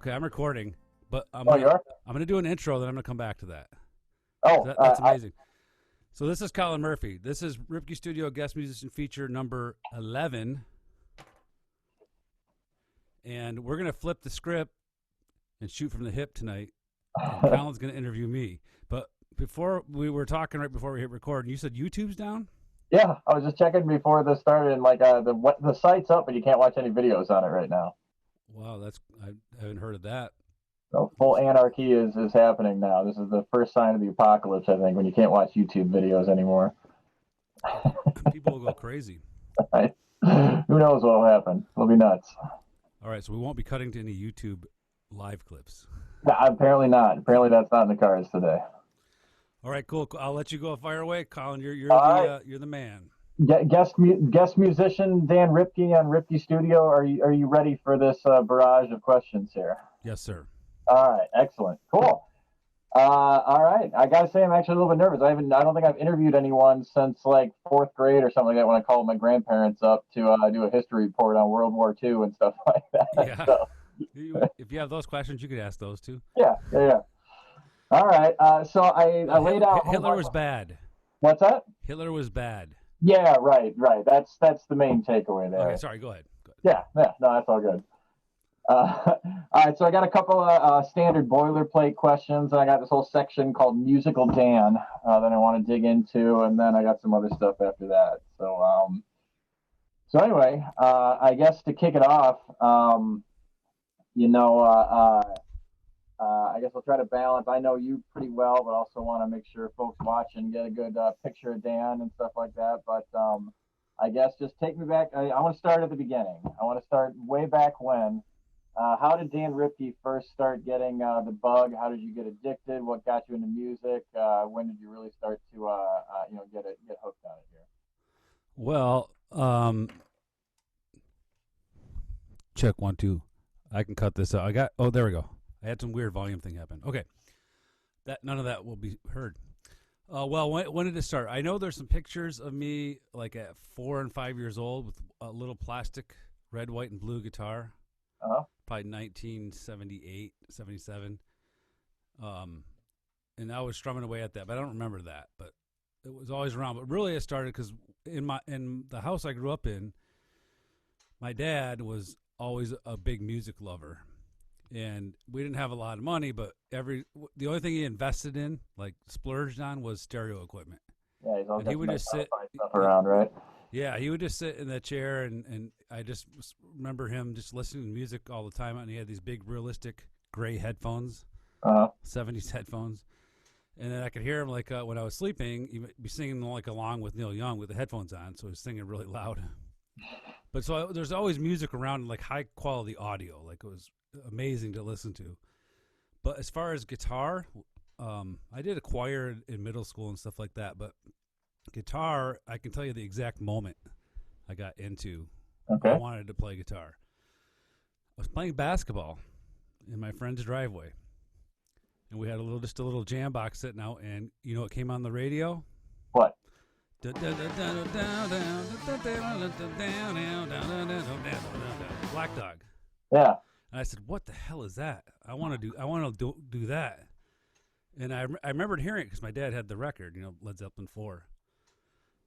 Okay, I'm recording, but I'm Oh, you are? gonna do an intro, then I'm gonna come back to that. Oh, That's amazing. So this is Colin Murphy. This is Ripke Studio guest musician feature number 11, and we're gonna flip the script and shoot from the hip tonight. And Colin's gonna interview me. But before we were talking right before we hit record, and you said YouTube's down. yeah, I was just checking before this started, and the site's up, but you can't watch any videos on it right now. Wow, I haven't heard of that. So full anarchy is happening now. This is the first sign of the apocalypse, I think, when you can't watch YouTube videos anymore. People will go crazy. Right? Who knows what will happen? It'll be nuts. All right, so we won't be cutting to any YouTube live clips. No, apparently not. Apparently that's not in the cards today. All right, cool. I'll let you go. Fire away, Colin. You're the man. Guest musician Dan Ripke on Ripke Studio. Are you ready for this barrage of questions here? Yes, sir. All right, excellent, cool. All right, I gotta say I'm actually a little bit nervous. I don't think I've interviewed anyone since like fourth grade or something like that when I called my grandparents up to do a history report on World War II and stuff like that. Yeah. So, if you have those questions, you could ask those too. Yeah. All right. So I laid out. Hitler was bad. What's that? Hitler was bad. Yeah, right. That's the main takeaway there. Okay, sorry. Go ahead. Yeah. No, that's all good. All right, so I got a couple of standard boilerplate questions, and I got this whole section called Musical Dan that I want to dig into, and then I got some other stuff after that. So anyway, I guess to kick it off, I guess I'll try to balance. I know you pretty well, but also want to make sure folks watching get a good picture of Dan and stuff like that. But I guess just take me back. I want to start at the beginning. I want to start way back when. How did Dan Ripke first start getting the bug? How did you get addicted? What got you into music? When did you really start to get hooked on it here? Well, check 1 2. I can cut this out. There we go. I had some weird volume thing happen. Okay, none of that will be heard. Well, when did it start? I know there's some pictures of me like at 4 and 5 years old with a little plastic red, white, and blue guitar. Probably 1978, 77. And I was strumming away at that, but I don't remember that. But it was always around. But really, it started because in the house I grew up in, my dad was always a big music lover, and we didn't have a lot of money. But the only thing he invested in, like splurged on, was stereo equipment. Yeah, he's always he would just sit stuff around, right? Yeah, he would just sit in the chair, and I just remember him just listening to music all the time. And he had these big, realistic gray headphones, 70s headphones. And then I could hear him like when I was sleeping, he'd be singing like along with Neil Young with the headphones on, so he was singing really loud. But there's always music around, like high quality audio, like it was amazing to listen to. But as far as guitar, I did a choir in middle school and stuff like that, but guitar, I can tell you the exact moment I got into. Okay. I wanted to play guitar. I was playing basketball in my friend's driveway, and we had just a little jam box sitting out, and you know what came on the radio? What? Black Dog. Yeah. And I said, "What the hell is that? I want to do that." And I remembered hearing it because my dad had the record, Led Zeppelin 4.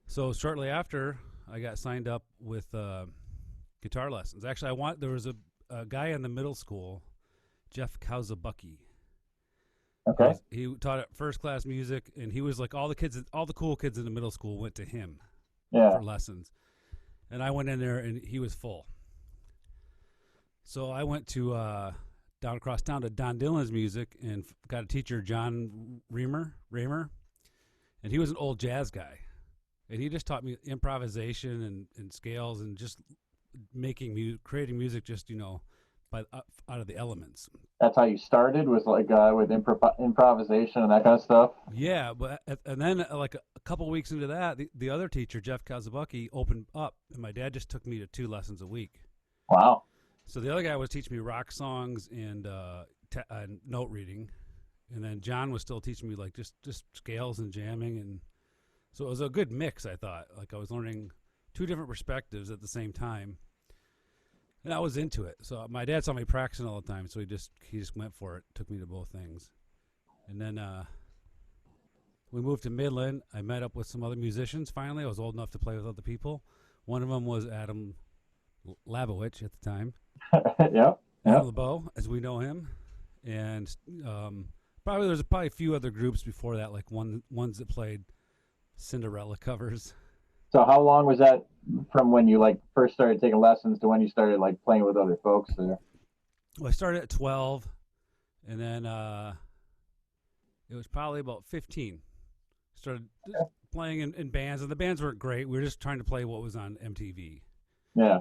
So shortly after, I got signed up with guitar lessons. Actually, there was a guy in the middle school, Jeff Kauzabucki. Okay. He taught first class music, and he was like all the cool kids in the middle school went to him for lessons. And I went in there, and he was full. So I went to down across town to Don Dillon's music and got a teacher, John Raymer, and he was an old jazz guy. And he just taught me improvisation and scales and just creating music just, out of the elements. That's how you started, was like with improvisation and that kind of stuff? Yeah, and then like a couple weeks into that, the other teacher, Jeff Kauzabucki, opened up, and my dad just took me to 2 lessons a week. Wow. So the other guy was teaching me rock songs and note reading, and then John was still teaching me like just scales and jamming, and so it was a good mix. I thought, like I was learning 2 different perspectives at the same time. And I was into it. So my dad saw me practicing all the time, so he just went for it. Took me to both things. And then we moved to Midland. I met up with some other musicians. Finally, I was old enough to play with other people. One of them was Adam Labowich at the time. Yep. Adam LeBeau, as we know him. And there's probably a few other groups before that, like ones that played Cinderella covers. So how long was that from when you like first started taking lessons to when you started like playing with other folks there? Well, I started at 12, and then it was probably about 15. Started playing in bands, and the bands weren't great. We were just trying to play what was on MTV. Yeah.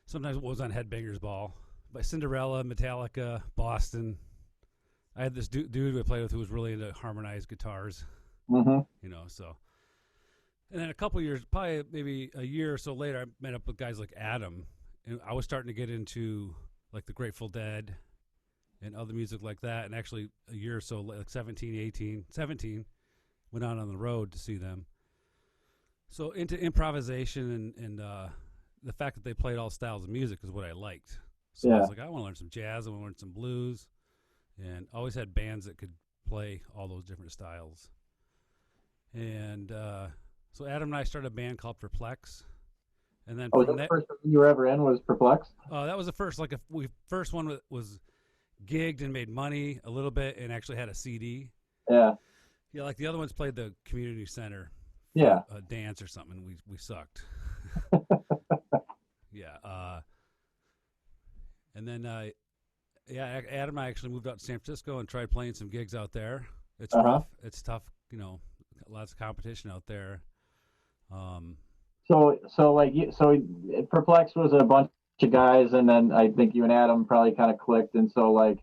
Sometimes what was on Headbangers Ball. But Cinderella, Metallica, Boston. I had this dude I played with who was really into harmonized guitars. Mm-hmm. You know, so. And then a couple years, probably maybe a year or so later, I met up with guys like Adam. And I was starting to get into like the Grateful Dead and other music like that. And actually a year or so, like 17, went out on the road to see them. So into improvisation and the fact that they played all styles of music is what I liked. So I was like, I want to learn some jazz, I want to learn some blues, and always had bands that could play all those different styles. And so Adam and I started a band called Perplex. And then from the first one you were ever in was Perplex? That was the first, first one was gigged and made money a little bit and actually had a CD. Yeah. Yeah, like the other ones played the community center. Yeah. A dance or something. We sucked. Yeah. And then, Adam and I actually moved out to San Francisco and tried playing some gigs out there. It's rough. It's tough. You know, lots of competition out there. So Perplex was a bunch of guys, and then I think you and Adam probably kind of clicked, and so like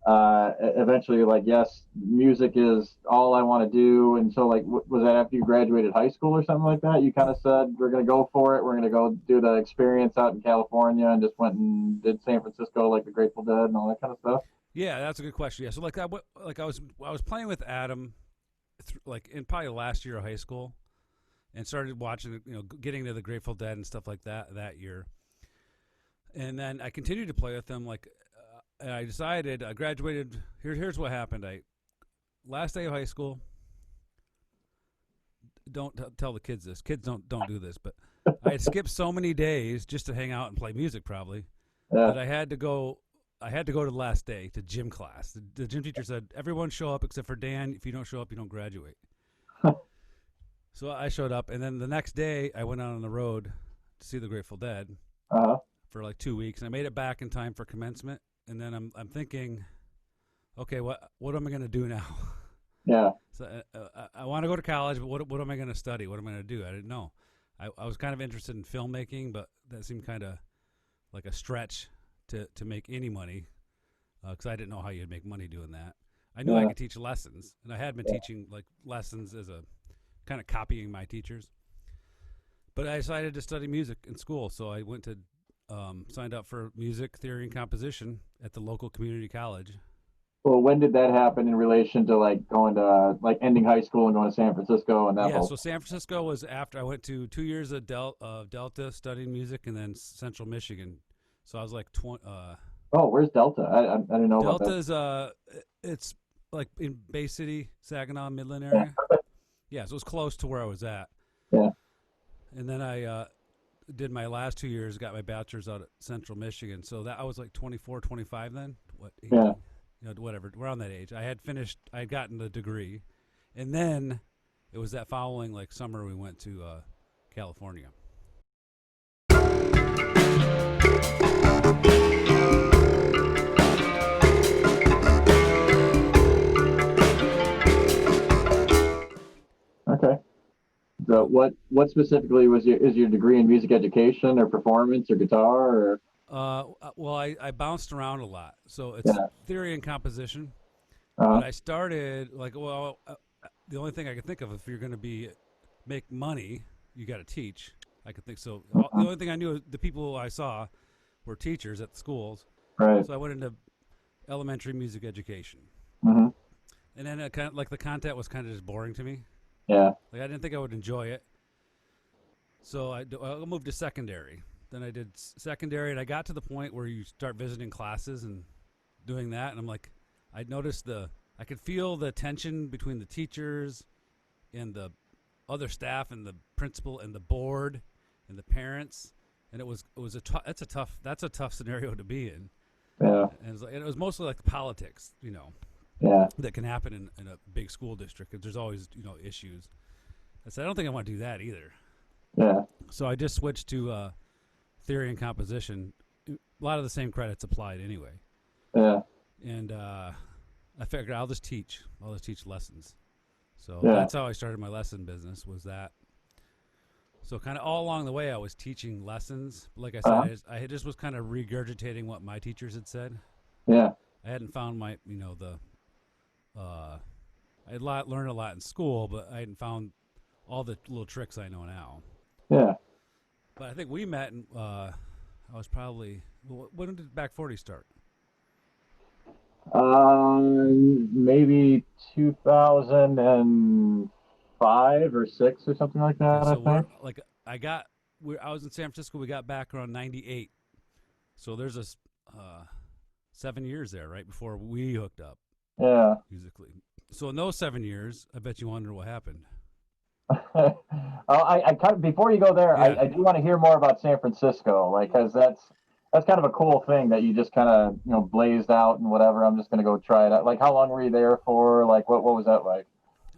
eventually you're like, yes, music is all I want to do. And so like, was that after you graduated high school or something like that? You kind of said, we're going to go for it. We're going to go do the experience out in California, and just went and did San Francisco, like the Grateful Dead and all that kind of stuff. Yeah, that's a good question. Yeah. So like I was playing with Adam like in probably last year of high school, and started watching, getting to the Grateful Dead and stuff like that year. And then I continued to play with them and I decided I graduated. Here's what happened. Last day of high school. Don't tell the kids this. Kids don't do this. But I had skipped so many days just to hang out and play music, probably, that I had to go. I had to go to the last day to gym class. The gym teacher said, "Everyone show up except for Dan. If you don't show up, you don't graduate." So I showed up, and then the next day I went out on the road to see the Grateful Dead for like 2 weeks, and I made it back in time for commencement. And then I'm thinking, okay, what am I going to do now? Yeah. So I want to go to college, but what am I going to study? What am I going to do? I didn't know. I was kind of interested in filmmaking, but that seemed kind of like a stretch to make any money, because I didn't know how you'd make money doing that. I knew I could teach lessons, and I had been teaching like lessons as a kind of copying my teachers. But I decided to study music in school, so I went to signed up for music theory and composition at the local community college. Well, when did that happen in relation to like going to like ending high school and going to San Francisco and that? Yeah, so San Francisco was after I went to 2 years of Delta studying music, and then Central Michigan. So I was like 20. Oh, where's Delta? I didn't know about that. Delta's it's like in Bay City, Saginaw, Midland area. Yeah, so it was close to where I was at. Yeah. And then I did my last 2 years, got my bachelor's out at Central Michigan. So that I was like 24, 25 then. What? 18, whatever. Around that age. I had gotten the degree. And then it was that following like summer we went to California. Okay. So what specifically is your degree in music education or performance or guitar or? Well, I bounced around a lot. So it's theory and composition. But I started the only thing I could think of, if you're going to make money, you got to teach. I could think so. The only thing I knew, the people I saw were teachers at the schools. Right. So I went into elementary music education. Mm-hmm. And then it kind of, like the content was kind of just boring to me. Yeah. Like I didn't think I would enjoy it. So I moved to secondary. then I did secondary, and I got to the point where you start visiting classes and doing that, and I'm like, I noticed I could feel the tension between the teachers and the other staff and the principal and the board and the parents, and that's a tough scenario to be in. Yeah. And it was mostly like politics, Yeah. that can happen in a big school district. There's always issues. I said I don't think I want to do that either. Yeah. So I just switched to theory and composition. A lot of the same credits applied anyway. Yeah. And I figured I'll just teach lessons. So Yeah. that's how I started my lesson business, was that. So kind of all along the way I was teaching lessons. Like I said, I just was kind of regurgitating what my teachers had said. Yeah. I hadn't found I had learned a lot in school, but I hadn't found all the little tricks I know now. Yeah. But I think we met, and I was probably, when did Back 40 start? Maybe 2005 or 6 or something like that. Okay, so I think. I was in San Francisco. We got back around 98. So there's 7 years there, right before we hooked up. Yeah. Musically. So in those 7 years, I bet you wonder what happened. I kind of, before you go there, Yeah. I do want to hear more about San Francisco, like, because that's kind of a cool thing that you just kind of blazed out and whatever. I'm just gonna go try it out. Like, how long were you there for? Like, what was that like?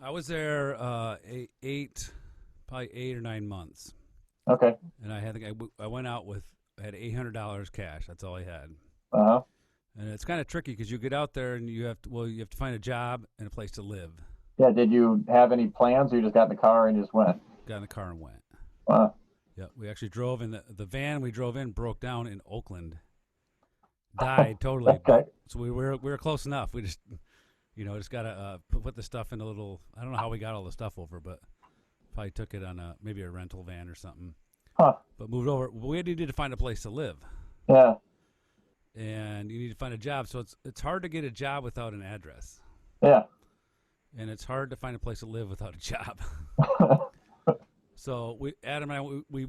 I was there probably 8 or 9 months. Okay. And I went out I had $800 cash. That's all I had. And it's kind of tricky because you get out there and you have to find a job and a place to live. Yeah. Did you have any plans, or you just got in the car and just went? Got in the car and went. Wow. Yeah, we actually drove in the van we drove in broke down in Oakland. Died totally. Okay. So we were close enough. We just just gotta put the stuff in a little. I don't know how we got all the stuff over, but probably took it on maybe a rental van or something. Huh. But moved over. We needed to find a place to live. Yeah. And you need to find a job. So it's hard to get a job without an address. Yeah. And it's hard to find a place to live without a job. So Adam and I, we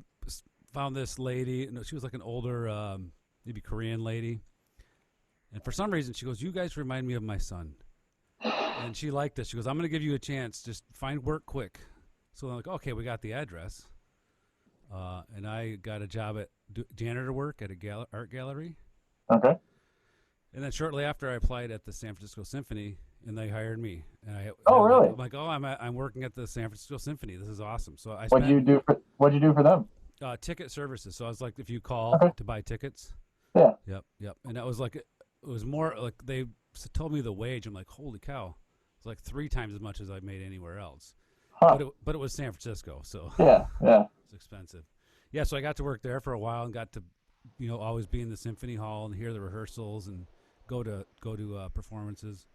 found this lady. She was like an older, maybe Korean lady. And for some reason, she goes, "You guys remind me of my son." And she liked us. She goes, "I'm going to give you a chance. Just find work quick." So I'm like, okay, we got the address. And I got a job at janitor work at a art gallery. Okay. And then shortly after, I applied at the San Francisco Symphony, and they hired me. And really? I'm like, I'm working at the San Francisco Symphony. This is awesome. So What'd you do for them? Ticket services. So I was like, if you call to buy tickets. Yeah. Yep. And that was like, it was more like they told me the wage. I'm like, holy cow. It's like 3 times as much as I made anywhere else. Huh. But it was San Francisco, so yeah. It's expensive. Yeah, so I got to work there for a while and got to, always be in the symphony hall and hear the rehearsals and go to performances.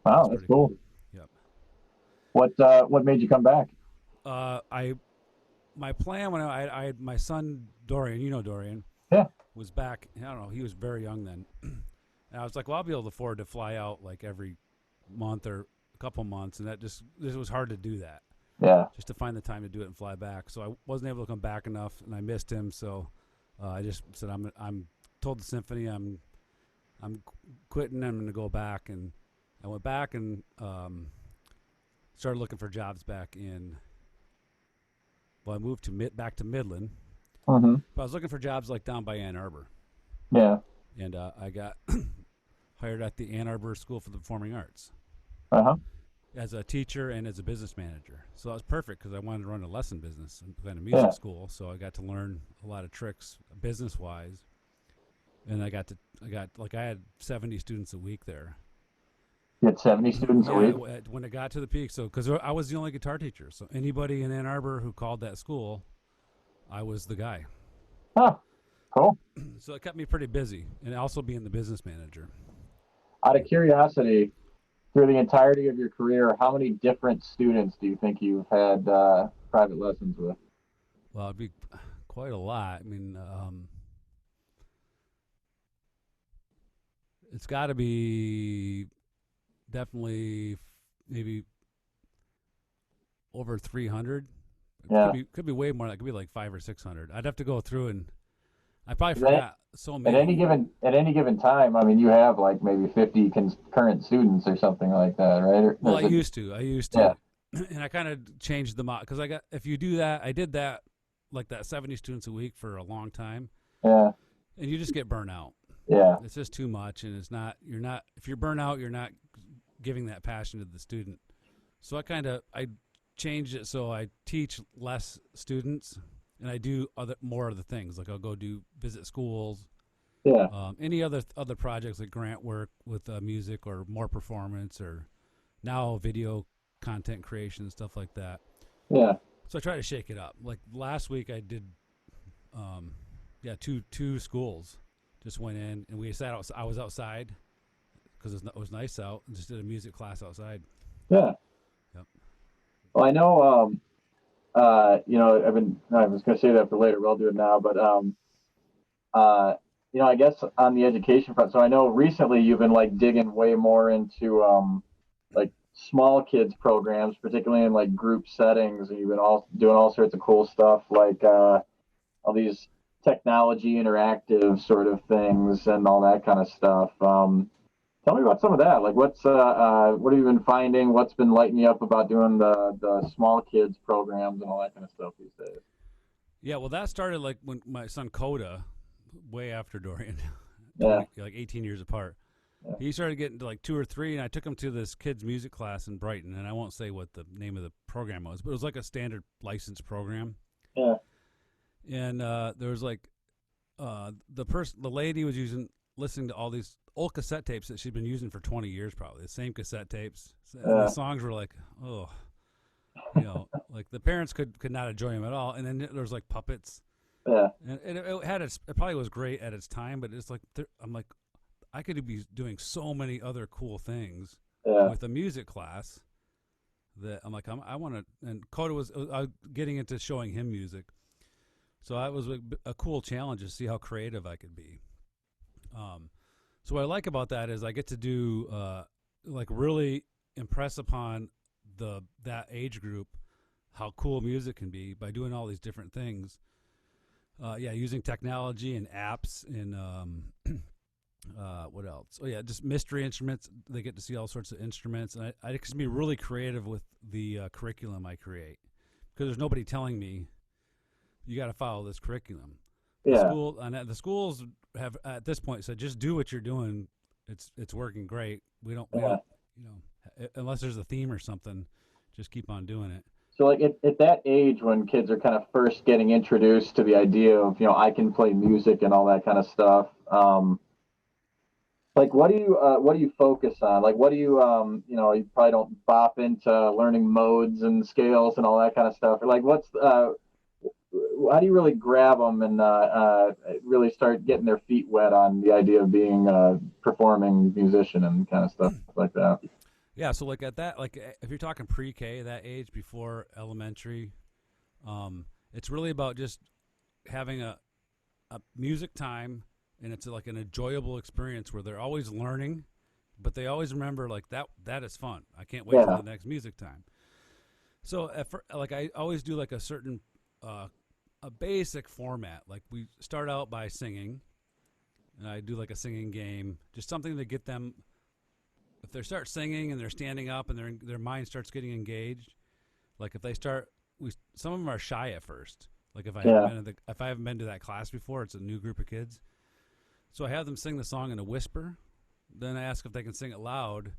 Wow, that's cool. Yep. What made you come back? My plan when I had my son Dorian, Dorian. Yeah. Was back. I don't know. He was very young then, and I was like, well, I'll be able to afford to fly out like every month or a couple months, and this was hard to do that. Yeah. Just to find the time to do it and fly back. So I wasn't able to come back enough, and I missed him. So I just said, I'm told the symphony I'm quitting. I'm going to go back, and I went back and started looking for jobs back in. Well, I moved back to Midland. Mm-hmm. But I was looking for jobs like down by Ann Arbor. Yeah. And I got hired at the Ann Arbor School for the Performing Arts. As a teacher and as a business manager. So that was perfect because I wanted to run a lesson business and a music school. So I got to learn a lot of tricks business wise. And I had 70 students a week there. You had 70 students a week? When it got to the peak. So because I was the only guitar teacher. So anybody in Ann Arbor who called that school, I was the guy. Huh. Cool. So it kept me pretty busy, and also being the business manager. Out of curiosity, through the entirety of your career, how many different students do you think you've had private lessons with? Well, it'd be quite a lot. I mean, it's got to be definitely maybe over 300. Yeah. Could be way more. That could be like 500 or 600. I'd have to go through and I probably forgot so many. At any given time, I mean, you have like maybe 50 concurrent students or something like that, right? Well, I used to, yeah, and I kind of changed them out because if you do that, I did that like that 70 students a week for a long time. yeah, and you just get burnt out. yeah, It's just too much, and you're not. If you're burnt out, you're not giving that passion to the student. So I changed it so I teach less students, and I do more other things. Like I'll go visit schools. yeah. Any other projects like grant work with music or more performance or now video content creation and stuff like that. Yeah. So I try to shake it up. Like last week I did, two schools. Just went in and we sat out. I was outside because it was nice out, and just did a music class outside. Yeah. Yep. Well, I know. I was going to say that for later, but I'll do it now. But I guess on the education front. So I know recently you've been like digging way more into like small kids programs, particularly in like group settings, and you've been doing all sorts of cool stuff like all these technology interactive sort of things and all that kind of stuff. Tell me about some of that. Like, what have you been finding? What's been lighting you up about doing the small kids programs and all that kind of stuff these days? Yeah, well, that started like when my son Coda, way after Dorian, yeah, like 18 years apart. Yeah. He started getting to like 2 or 3, and I took him to this kids music class in Brighton, and I won't say what the name of the program was, but it was like a standard license program. Yeah. And there was like the lady was listening to all these old cassette tapes that she'd been using for 20 years, probably the same cassette tapes. And the songs were like, like the parents could not enjoy them at all. And then there was like puppets. Yeah. And it probably was great at its time, but it's like I'm like, I could be doing so many other cool things with a music class that I'm like, I want to. And Coda was getting into showing him music. So that was a cool challenge to see how creative I could be. So what I like about that is I get to do like really impress upon that age group how cool music can be by doing all these different things. Using technology and apps and what else? Oh yeah, just mystery instruments. They get to see all sorts of instruments, and I get to be really creative with the curriculum I create because there's nobody telling me you got to follow this curriculum. The schools have at this point said just do what you're doing. It's working great. We don't unless there's a theme or something, just keep on doing it. So like at that age when kids are kind of first getting introduced to the idea of I can play music and all that kind of stuff. Like what do you focus on? Like what do you you probably don't bop into learning modes and scales and all that kind of stuff. Or like how do you really grab them and really start getting their feet wet on the idea of being a performing musician and kind of stuff like that? Yeah, so like at that, like if you're talking pre-K, that age before elementary, it's really about just having a music time, and it's like an enjoyable experience where they're always learning, but they always remember like that is fun. I can't wait for the next music time. So I always do like a certain a basic format. Like we start out by singing, and I do like a singing game, just something to get them. If they start singing and they're standing up and their mind starts getting engaged, like if they start, some of them are shy at first. Like if I haven't been to that class before, it's a new group of kids. So I have them sing the song in a whisper. Then I ask if they can sing it loud,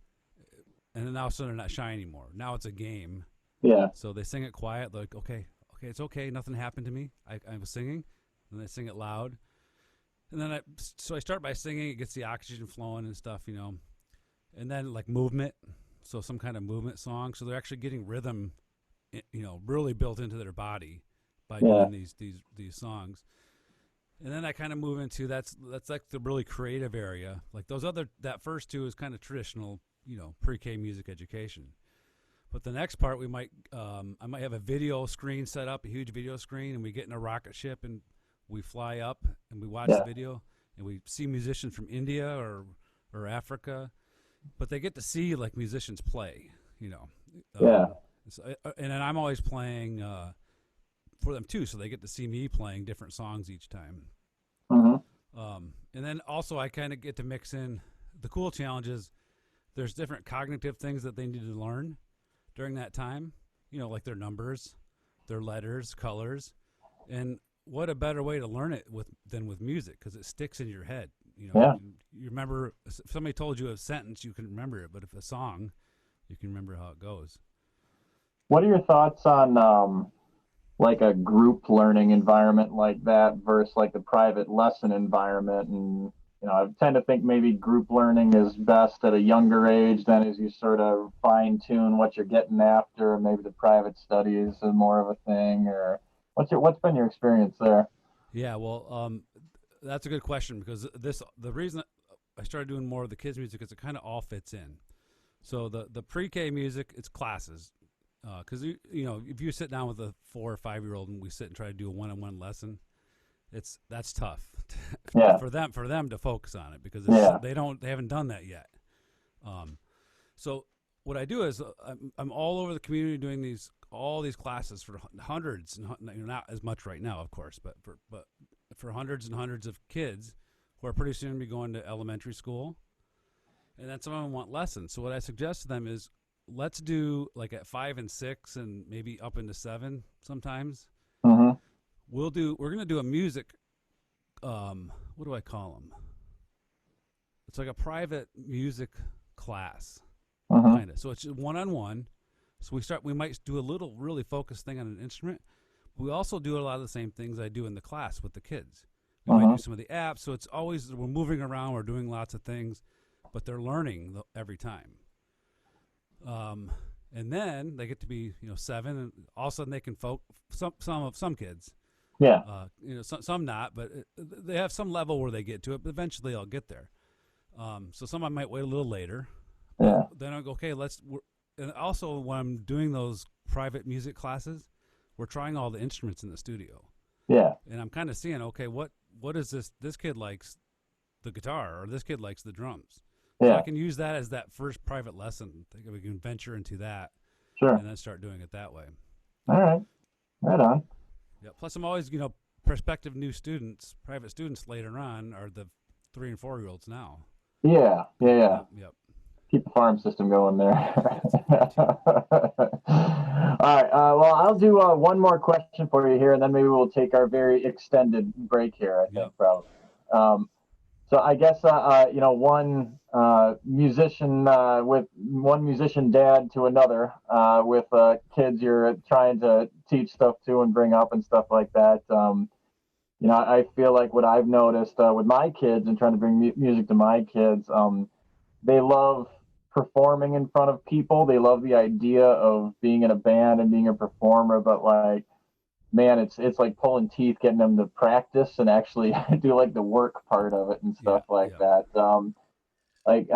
and then all of a sudden they're not shy anymore. Now it's a game. Yeah. So they sing it quiet. Like okay, it's okay. Nothing happened to me. I was singing, and they sing it loud. And then I start by singing. It gets the oxygen flowing and stuff, And then like movement, so some kind of movement song. So they're actually getting rhythm, really built into their body by doing these songs. And then I kind of move into that's like the really creative area. Like that first two is kind of traditional, pre-K music education. But the next part I might have a video screen set up, a huge video screen, and we get in a rocket ship and we fly up and we watch the video and we see musicians from India or Africa. But they get to see like musicians play, and then I'm always playing for them too, so they get to see me playing different songs each time. And then also I kind of get to mix in the cool challenges. There's different cognitive things that they need to learn during that time, like their numbers, their letters, colors. And what a better way to learn it than with music, because it sticks in your head. You remember, if somebody told you a sentence, you can remember it, but if a song, you can remember how it goes. What are your thoughts on like a group learning environment like that versus like the private lesson environment? And I tend to think maybe group learning is best at a younger age. Then as you sort of fine tune what you're getting after, maybe the private studies is more of a thing. Or what's been your experience there? Yeah, well, that's a good question, because the reason I started doing more of the kids' music is it kind of all fits in. So the pre-K music, it's classes. Because if you sit down with a 4 or 5-year-old and we sit and try to do a one-on-one lesson, that's tough for them to focus on it, because they haven't done that yet. So what I do is I'm all over the community doing all these classes for hundreds, and not as much right now, of course, but for hundreds and hundreds of kids who are pretty soon to be going to elementary school, and then some of them want lessons. So what I suggest to them is, let's do like at 5 and 6 and maybe up into 7 sometimes. Mm-hmm. We're going to do a music, what do I call them? It's like a private music class, kind of. So it's one-on-one. So we might do a little really focused thing on an instrument. We also do a lot of the same things I do in the class with the kids. We might do some of the apps. So it's always, we're moving around, we're doing lots of things, but they're learning every time. And then they get to be 7, and all of a sudden they can some kids, some not, but they have some level where they get to it, but eventually I'll get there. So some I might wait a little later. Then I'll go, okay, and also when I'm doing those private music classes, we're trying all the instruments in the studio. And I'm kind of seeing, okay, what is this kid likes the guitar, or this kid likes the drums. So I can use that as that first private lesson. I think we can venture into that, and then start doing it that way. All right, right on. Yeah. Plus, I'm always, prospective new students, private students later on are the 3 and 4-year-olds now. Yeah. Yep. Keep the farm system going there. All right. Well, I'll do one more question for you here, and then maybe we'll take our very extended break here, I think, probably. So I guess one musician with one musician dad to another with kids you're trying to teach stuff to and bring up and stuff like that. I feel like what I've noticed with my kids and trying to bring music to my kids, they love performing in front of people. They love the idea of being in a band and being a performer, but like, man, it's like pulling teeth getting them to practice and actually do like the work part of it and stuff that. I've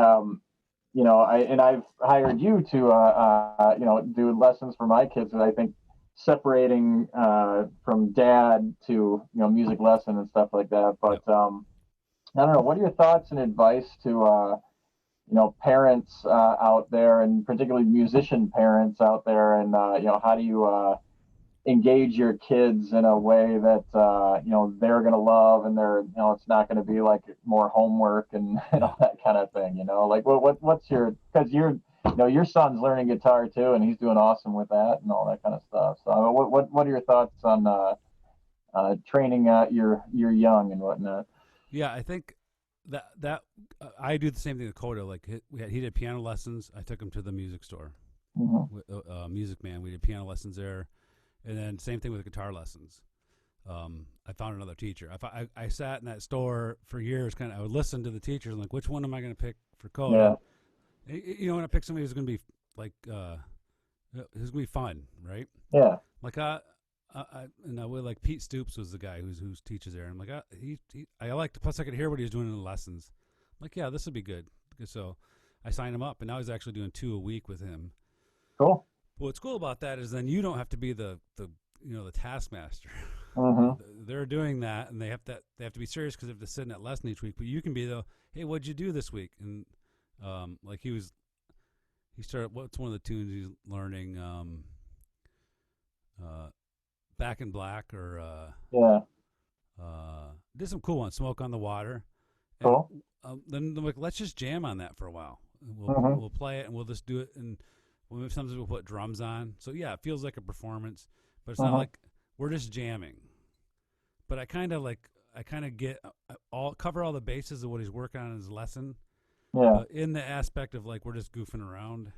hired you to do lessons for my kids, and I think separating from dad to music lesson and stuff like that. But I don't know. What are your thoughts and advice to parents out there, and particularly musician parents out there, and how do you engage your kids in a way that they're going to love, and they're it's not going to be like more homework and all that kind of thing, like what's your, because your son's learning guitar too, and he's doing awesome with that and all that kind of stuff. So what are your thoughts on training your young and whatnot? Yeah, I think that I do the same thing with Coda. Like he did piano lessons. I took him to the music store, Music Man. We did piano lessons there. And then same thing with guitar lessons. I found another teacher. I sat in that store for years. I would listen to the teachers, like, which one am I going to pick for Coda? Yeah. When I pick somebody who's going to be like, who's going to be fun, right? Yeah. Like I would, like, Pete Stoops was the guy who teaches there. I'm like, I liked. Plus, I could hear what he was doing in the lessons. I'm like, yeah, this would be good. So I signed him up, and now he's actually doing 2 a week with him. Cool. What's cool about that is then you don't have to be the taskmaster. They're doing that, and they have to be serious because they have to sit in that lesson each week. But you can be hey, what'd you do this week? And like he started. What's one of the tunes he's learning? Back in Black, or did some cool ones, Smoke on the Water. Cool. And, then like, let's just jam on that for a while. We'll play it and we'll just do it. And sometimes we'll put drums on. So yeah, it feels like a performance, but it's not like we're just jamming. But I kind of get cover all the bases of what he's working on in his lesson. Yeah. In the aspect of like we're just goofing around.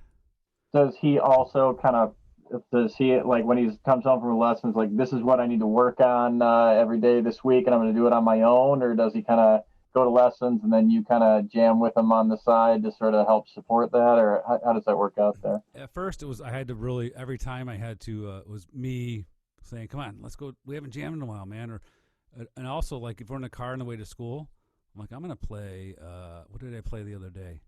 Does he also like when he comes home from lessons, like this is what I need to work on every day this week, and I'm going to do it on my own, or does he kind of go to lessons and then you kind of jam with him on the side to sort of help support that, or how does that work out there? At first, I had to really every time I had to it was me saying, "Come on, let's go. We haven't jammed in a while, man." And also like if we're in the car on the way to school, I'm like, I'm going to play. What did I play the other day?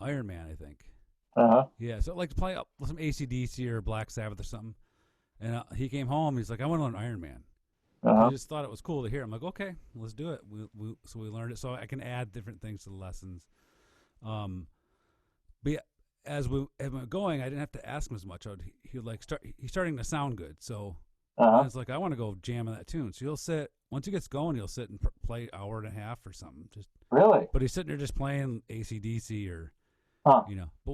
Iron Man, I think. Yeah, so I'd like to play some AC/DC or Black Sabbath or something. And he came home. He's like, I want to learn Iron Man. I just thought it was cool to hear. I'm like, okay, let's do it. So we learned it. So I can add different things to the lessons. But yeah, as we went going, I didn't have to ask him as much. He's starting to sound good. So it's like, I want to go jam on that tune. So he'll sit, once he gets going, he'll sit and play an hour and a half or something. Really? But he's sitting there just playing AC/DC or, but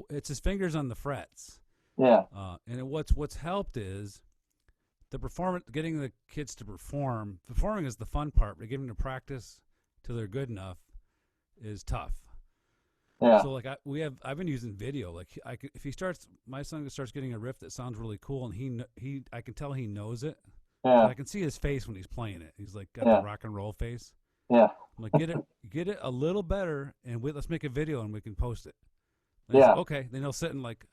it's his fingers on the frets. Yeah. And what's helped is the performance, getting the kids to perform. Performing is the fun part, but getting them to practice till they're good enough is tough. Yeah. So like I've been using video. Like if my son starts getting a riff that sounds really cool, and I can tell he knows it. Yeah. I can see his face when he's playing it. He's like got the rock and roll face. Yeah. I'm like, get it a little better, and let's make a video and we can post it. And yeah. Like, okay. Then he'll sit and like,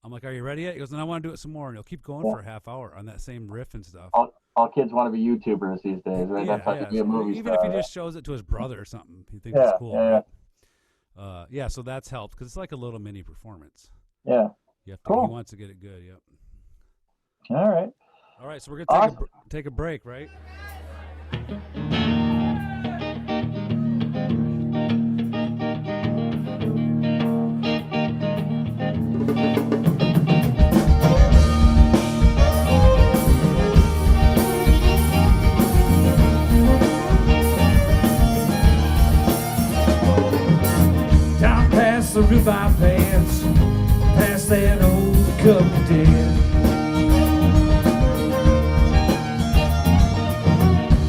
I'm like, are you ready yet? He goes, then I want to do it some more, and he'll keep going for a half hour on that same riff and stuff. All kids want to be YouTubers these days, right? Yeah, That's how to be a movie even star. If he just shows it to his brother or something, he thinks it's cool. Yeah. Right? So that's helped because it's like a little mini performance. Yeah. You have to, cool. He wants to get it good. Yep. All right. So we're gonna take a break, right? Down past the Ripke Pass, past that old couple dead.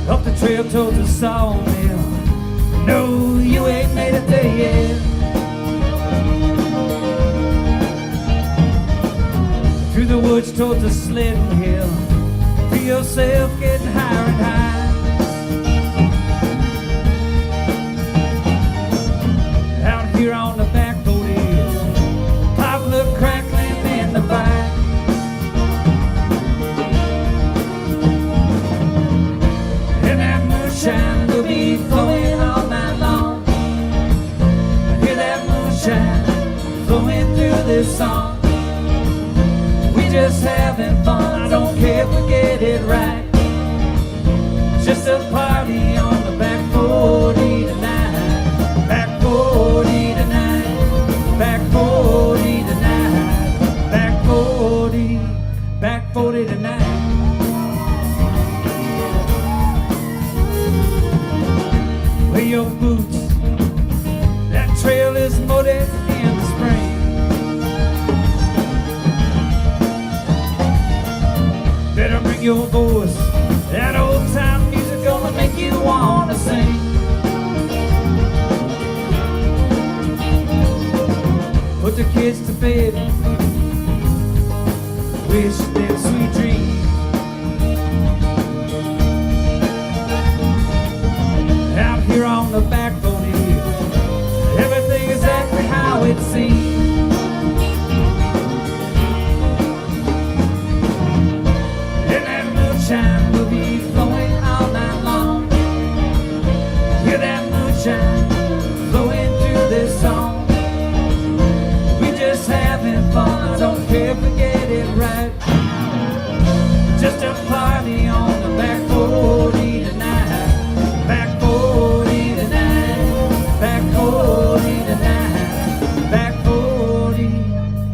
Up the trail towards the sawmill. No, you ain't made it there yet. Through the woods towards the sledding hill. Feel yourself getting higher and higher. Out here on the back road is poplar crackling in the back. And that moonshine will be flowing all night long. I hear that moonshine flowing through this song. We just having fun, I don't care if we get it right. Just a party on the back 40 tonight. Back 40 tonight. Back 40 tonight. Back 40. Back 40 tonight. Wear your boots. That trail is muddy in the spring. Better bring your voice. That old time music gonna make you wanna sing. Put the kids to bed. Wish them sweet dreams. Out here on the back road here, everything is exactly how it seems. And that moonshine will be flowing all night long. Hear that moonshine flowing through this song. We just having fun, I don't care if we get it right. Just a party on the back 40 tonight. Back 40 tonight. Back 40 tonight.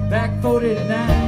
Back 40 tonight.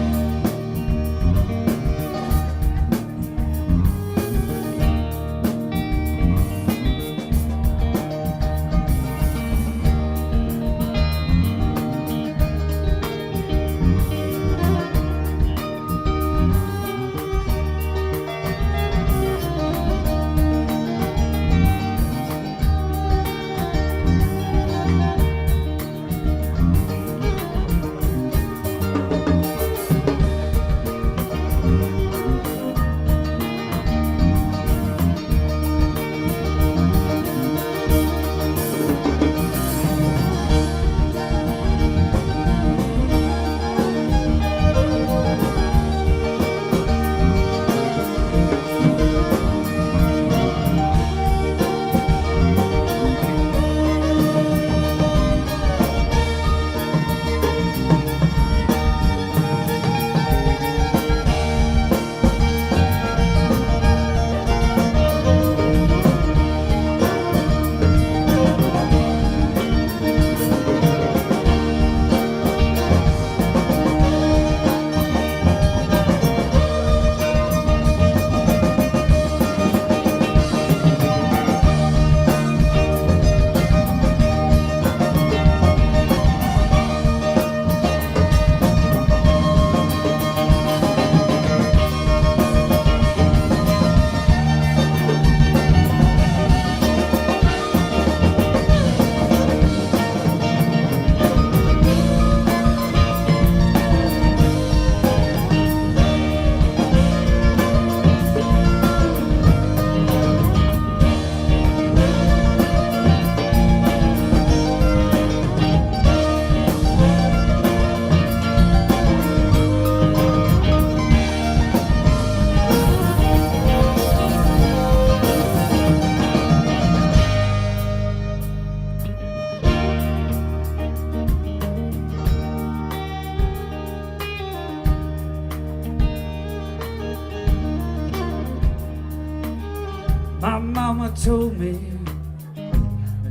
mama told me,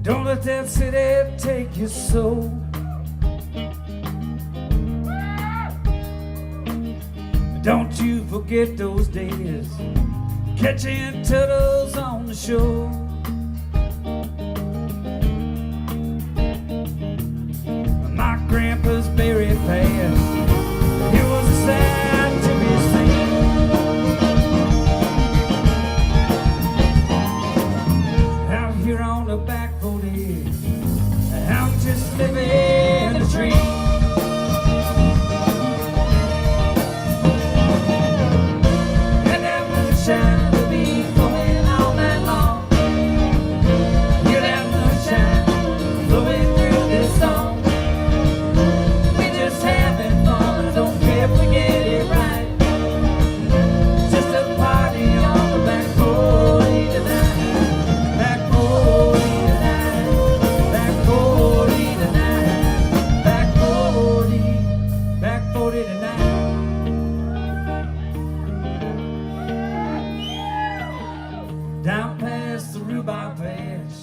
don't let that city take your soul. Don't you forget those days catching turtles on the shore. My grandpa's buried past, it was a sight to be seen. Out here on the back 40, I'm just living the dream. And that moonshine will be flowing all night long. Hear that moonshine flowing through this song. We just having fun, don't care if we get it right. Just a party on the back 40 tonight. Back 40 tonight. Back 40 tonight. Back 40. Back 40 tonight. Down past the rhubarb patch,